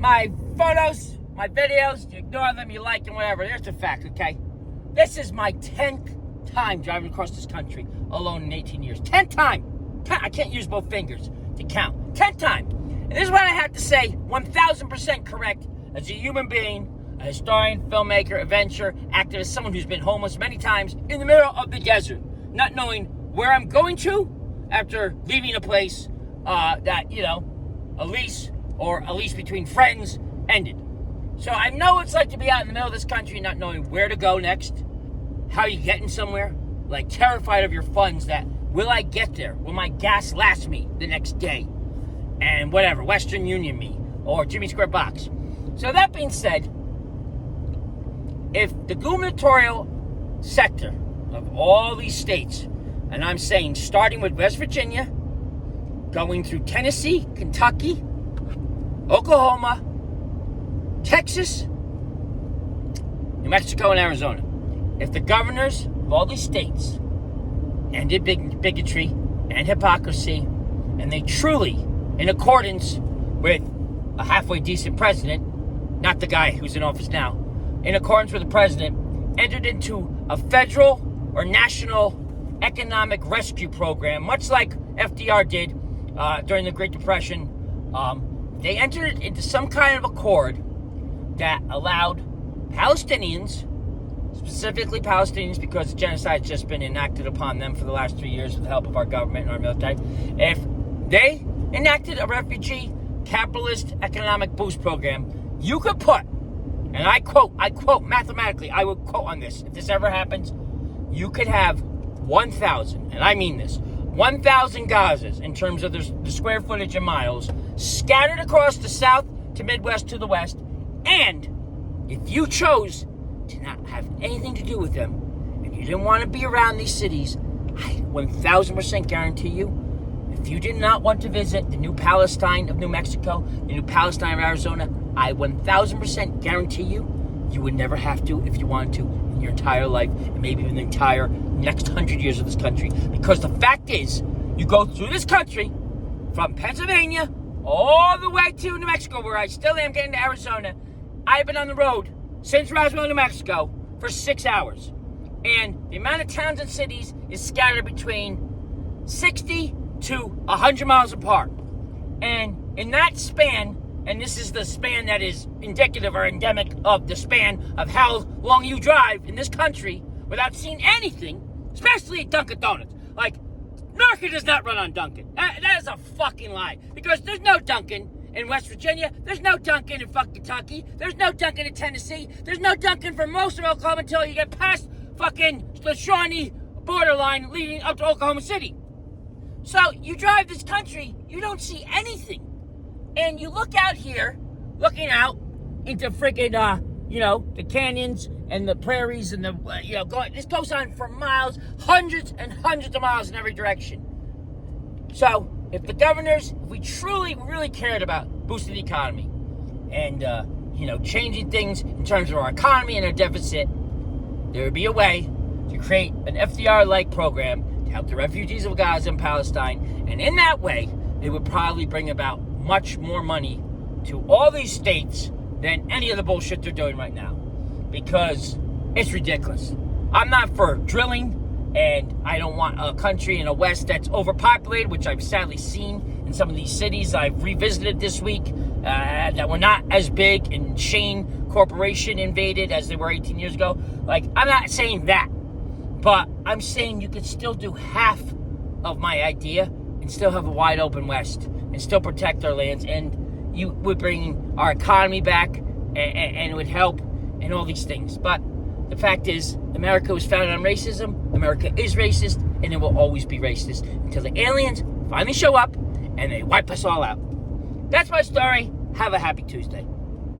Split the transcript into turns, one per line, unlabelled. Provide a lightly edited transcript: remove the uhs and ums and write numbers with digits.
my photos, my videos, you ignore them, you like them, whatever. There's the fact, okay? This is my 10th time driving across this country alone in 18 years. 10th time. I can't use both fingers to count. 10th time. And this is what I have to say, 1,000% correct as a human being, a historian, filmmaker, adventurer, activist, someone who's been homeless many times in the middle of the desert, not knowing where I'm going to after leaving a place that, a lease or a lease between friends ended. So I know what it's like to be out in the middle of this country not knowing where to go next, how you getting somewhere, like terrified of your funds that, will I get there? Will my gas last me the next day? And whatever, Western Union me or Jimmy Square Box. So that being said, if the gubernatorial sector of all these states, and I'm saying starting with West Virginia, going through Tennessee, Kentucky, Oklahoma, Texas, New Mexico, and Arizona. If the governors of all these states ended bigotry and hypocrisy, and they truly, in accordance with a halfway decent president, not the guy who's in office now, in accordance with the president, entered into a federal or national economic rescue program, much like FDR did during the Great Depression, they entered into some kind of accord that allowed Palestinians, specifically Palestinians, because the genocide has just been enacted upon them for the last 3 years with the help of our government and our military. If they enacted a refugee capitalist economic boost program, you could put, and I quote mathematically, I would quote on this, if this ever happens, you could have 1,000, and I mean this, 1,000 Gazas in terms of the square footage in miles, scattered across the south to Midwest to the west, and if you chose to not have anything to do with them, and you didn't want to be around these cities, I 1,000% guarantee you, if you did not want to visit the new Palestine of New Mexico, the new Palestine of Arizona, I 1,000% guarantee you, you would never have to if you wanted to in your entire life, and maybe even the entire next 100 years of this country. Because the fact is, you go through this country, from Pennsylvania all the way to New Mexico, where I still am getting to Arizona. I've been on the road since Roswell, New Mexico, for 6 hours. And the amount of towns and cities is scattered between 60 to 100 miles apart. And in that span, and this is the span that is indicative or endemic of the span of how long you drive in this country without seeing anything, especially at Dunkin' Donuts. Like, America does not run on Dunkin'. That is a fucking lie. Because there's no Dunkin' in West Virginia. There's no Dunkin' in fucking Kentucky. There's no Dunkin' in Tennessee. There's no Dunkin' for most of Oklahoma until you get past fucking the Shawnee borderline leading up to Oklahoma City. So you drive this country, you don't see anything. And you look out here, looking out into freaking, the canyons and the prairies and this goes on for miles, hundreds and hundreds of miles in every direction. So if the governors, if we truly, really cared about boosting the economy and, changing things in terms of our economy and our deficit, there would be a way to create an FDR-like program to help the refugees of Gaza and Palestine. And in that way, it would probably bring about much more money to all these states than any of the bullshit they're doing right now. Because it's ridiculous. I'm not for drilling, and I don't want a country in the West that's overpopulated, which I've sadly seen in some of these cities I've revisited this week that were not as big and Shane Corporation invaded as they were 18 years ago. Like, I'm not saying that, but I'm saying you could still do half of my idea and still have a wide open West and still protect our lands, and you would bring our economy back, and it would help, and all these things. But the fact is, America was founded on racism, America is racist, and it will always be racist until the aliens finally show up and they wipe us all out. That's my story. Have a happy Tuesday.